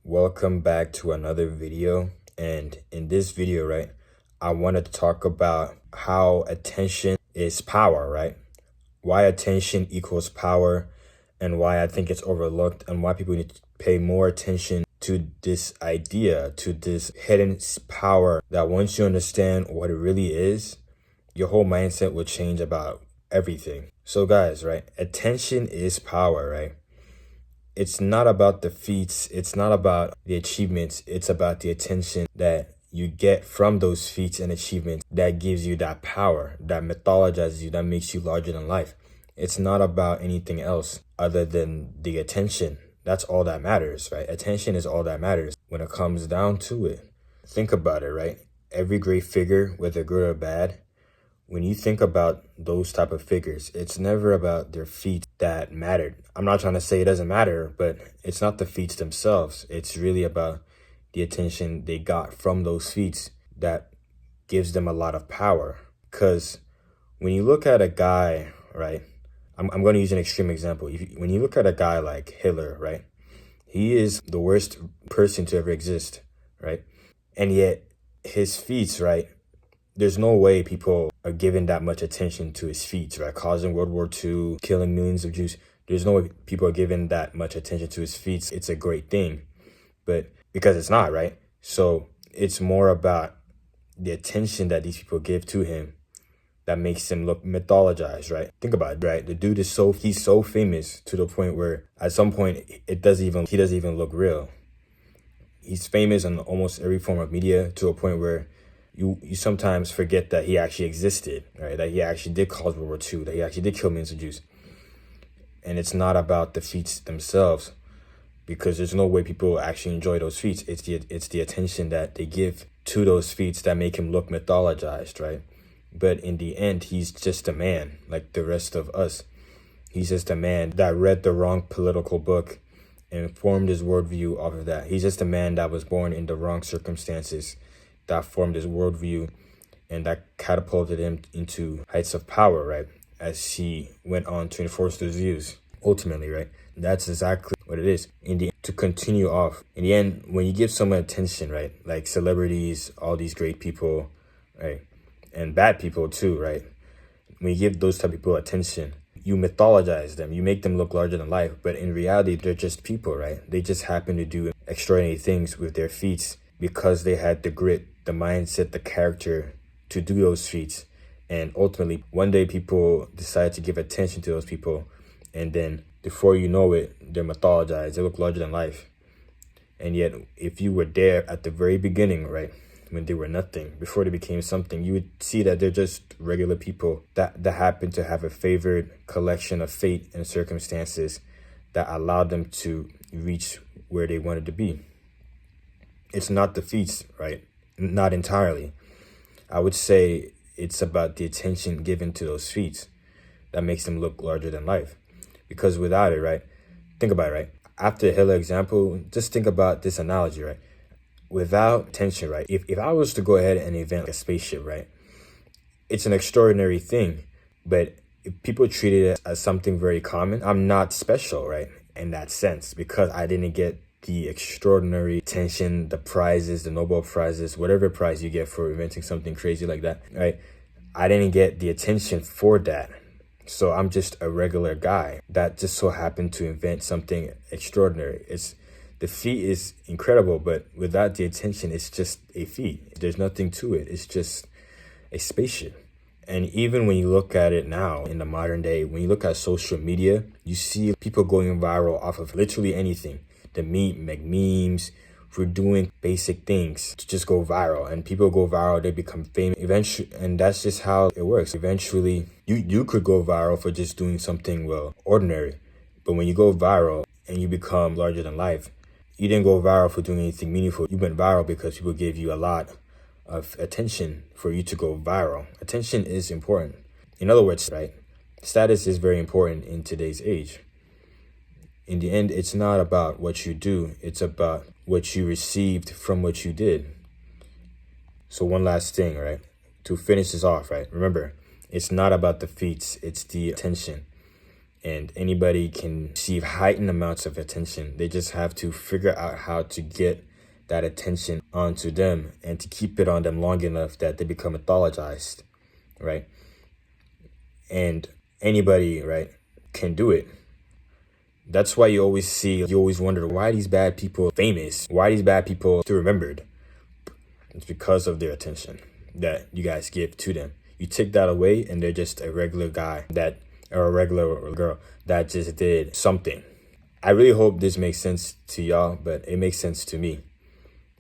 Welcome back to another video. And in this video, right, I wanted to talk about how attention is power, right? Why attention equals power, and why I think it's overlooked, and why people need to pay more attention to this idea, to this hidden power, that once you understand what it really is, your whole mindset will change about everything. So guys, right, attention is power, right? It's not about the feats, it's not about the achievements, it's about the attention that you get from those feats and achievements that gives you that power, that mythologizes you, that makes you larger than life. It's not about anything else other than the attention. That's all that matters, right? Attention is all that matters when it comes down to it. Think about it, right? Every great figure, whether good or bad, when you think about those type of figures, it's never about their feats that mattered. I'm not trying to say it doesn't matter, but it's not the feats themselves. It's really about the attention they got from those feats that gives them a lot of power. Because when you look at a guy, right, I'm going to use an extreme example. When you look at a guy like Hitler, right, he is the worst person to ever exist, right? And yet his feats, right, there's no way people are giving that much attention to his feats, right? Causing World War II, killing millions of Jews. There's no way people are giving that much attention to his feats. It's a great thing, but because it's not, right? So it's more about the attention that these people give to him that makes him look mythologized, right? Think about it, right? The dude is he's so famous to the point where at some point he doesn't even look real. He's famous on almost every form of media to a point where you sometimes forget that he actually existed, right? That he actually did cause World War II, that he actually did kill millions of Jews. And it's not about the feats themselves, because there's no way people actually enjoy those feats. It's the attention that they give to those feats that make him look mythologized, right? But in the end, he's just a man like the rest of us. He's just a man that read the wrong political book and formed his worldview off of that. He's just a man that was born in the wrong circumstances that formed his worldview and that catapulted him into heights of power, right? As he went on to enforce those views, ultimately, right? That's exactly what it is. To continue off, in the end, when you give someone attention, right? Like celebrities, all these great people, right? And bad people too, right? When you give those type of people attention, you mythologize them, you make them look larger than life, but in reality, they're just people, right? They just happen to do extraordinary things with their feats because they had the grit, the mindset, the character to do those feats. And ultimately, one day people decide to give attention to those people, and then before you know it, they're mythologized, they look larger than life. And yet, if you were there at the very beginning, right, when they were nothing, before they became something, you would see that they're just regular people that happen to have a favored collection of fate and circumstances that allowed them to reach where they wanted to be. It's not the feats, right? Not entirely. I would say it's about the attention given to those feats that makes them look larger than life. Because without it, right, think about it, right? After the Hitler example, just think about this analogy, right? Without attention, right? If I was to go ahead and invent a spaceship, right, it's an extraordinary thing. But if people treat it as something very common, I'm not special, right? In that sense, because I didn't get the extraordinary attention, the prizes, the Nobel prizes, whatever prize you get for inventing something crazy like that, right? I didn't get the attention for that. So I'm just a regular guy that just so happened to invent something extraordinary. The feat is incredible, but without the attention, it's just a feat. There's nothing to it. It's just a spaceship. And even when you look at it now in the modern day, when you look at social media, you see people going viral off of literally anything. The make memes for doing basic things to just go viral, and people go viral, they become famous eventually, and that's just how it works. Eventually, you could go viral for just doing something, well, ordinary, but when you go viral and you become larger than life, you didn't go viral for doing anything meaningful. You went viral because people gave you a lot of attention for you to go viral. Attention is important. In other words, right, status is very important in today's age. In the end, it's not about what you do, it's about what you received from what you did. So one last thing, right, to finish this off, right, remember, it's not about the feats, it's the attention. and anybody can receive heightened amounts of attention. They just have to figure out how to get that attention onto them and to keep it on them long enough that they become mythologized, right? And anybody, right, can do it. That's why you always wonder, why are these bad people famous? Why are these bad people still remembered? It's because of their attention that you guys give to them. You take that away and they're just a regular guy or a regular girl that just did something. I really hope this makes sense to y'all, but it makes sense to me.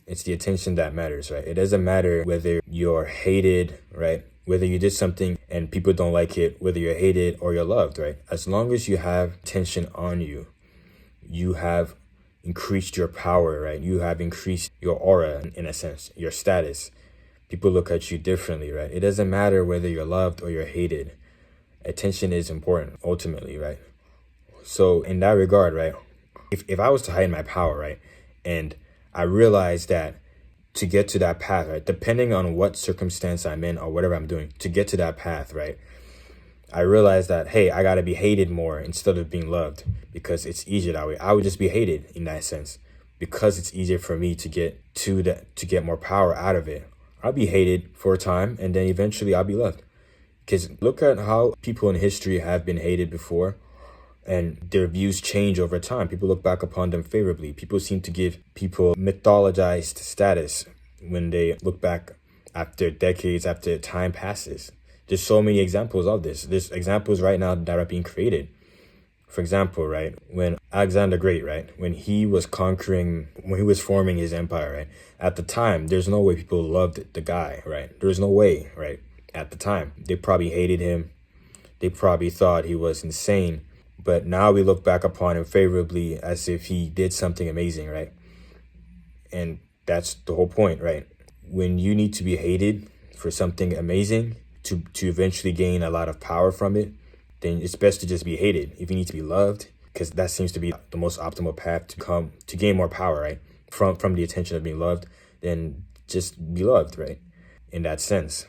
It's the attention that matters, right? It doesn't matter whether you're hated, right? Whether you did something and people don't like it, whether you're hated or you're loved, right? As long as you have attention on you, you have increased your power, right? You have increased your aura, in a sense, your status. People look at you differently, right? It doesn't matter whether you're loved or you're hated. Attention is important, ultimately, right? So in that regard, right, if I was to hide my power, right, and I realized that to get to that path, right, depending on what circumstance I'm in or whatever I'm doing, to get to that path, right, I realized that, hey, I got to be hated more instead of being loved because it's easier that way. I would just be hated in that sense because it's easier for me to get to that, to get more power out of it. I'll be hated for a time and then eventually I'll be loved. Because look at how people in history have been hated before and their views change over time. People look back upon them favorably. People seem to give people mythologized status when they look back after decades, after time passes. There's so many examples of this. There's examples right now that are being created. For example, right, when Alexander Great, right, when he was forming his empire, right, at the time, there's no way people loved the guy, right? There's no way, right? At the time, they probably hated him. They probably thought he was insane. But now we look back upon him favorably as if he did something amazing, right? And that's the whole point, right? When you need to be hated for something amazing to eventually gain a lot of power from it, then it's best to just be hated. If you need to be loved, because that seems to be the most optimal path to gain more power, right? From the attention of being loved, then just be loved, right? In that sense.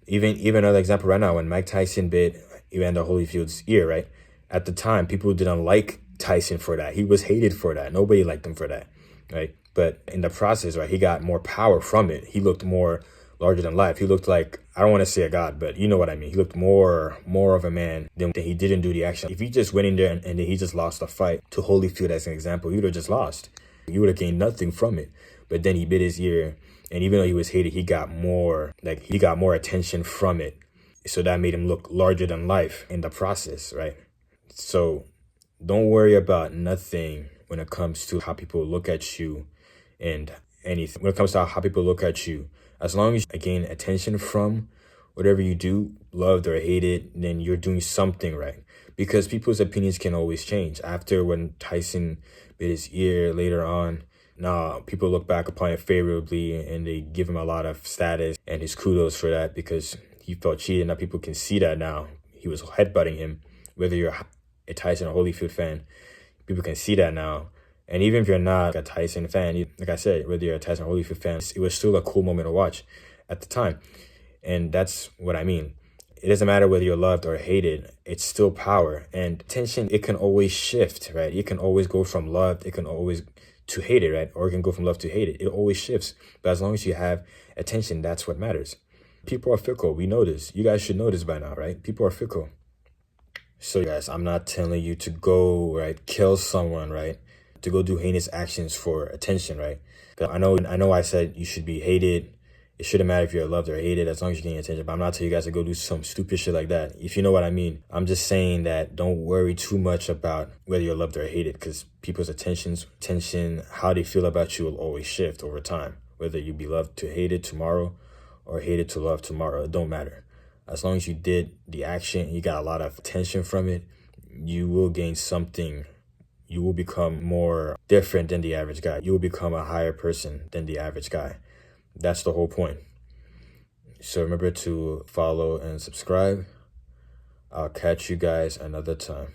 Even another example right now, when Mike Tyson bit Evander Holyfield's ear, right? At the time, people didn't like Tyson for that. He was hated for that. Nobody liked him for that, right? But in the process, right, he got more power from it. He looked more larger than life. He looked like, I don't want to say a god, but you know what I mean. He looked more of a man than he didn't do the action. If he just went in there and then he just lost a fight to Holyfield as an example, he would have just lost. You would have gained nothing from it. But then he bit his ear, and even though he was hated, he got more attention from it. So that made him look larger than life in the process, right? So don't worry about nothing when it comes to how people look at you and anything. When it comes to how people look at you, as long as you gain attention from whatever you do, loved or hated, then you're doing something right. Because people's opinions can always change. After when Tyson bit his ear later on, now people look back upon it favorably and they give him a lot of status and his kudos for that because he felt cheated. Now people can see that now. He was headbutting him. Whether you're a Tyson or Holyfield fan, people can see that now. And even if you're not a Tyson fan, like I said, whether you're a Tyson or Holyfield fan, it was still a cool moment to watch at the time. And that's what I mean. It doesn't matter whether you're loved or hated, it's still power. And attention, it can always shift, right? You can always go from loved, it can always to hated, right? Or it can go from love to hated. It always shifts. But as long as you have attention, that's what matters. People are fickle. We know this. You guys should know this by now, right? People are fickle. So guys, I'm not telling you to go, right, kill someone, right? To go do heinous actions for attention, right? I know I said you should be hated. It shouldn't matter if you're loved or hated as long as you're getting attention. But I'm not telling you guys to go do some stupid shit like that. If you know what I mean. I'm just saying that don't worry too much about whether you're loved or hated because people's attention, how they feel about you will always shift over time. Whether you be loved to hated tomorrow or hated to love tomorrow, it don't matter. As long as you did the action, you got a lot of attention from it, you will gain something. You will become more different than the average guy. You will become a higher person than the average guy. That's the whole point. So remember to follow and subscribe. I'll catch you guys another time.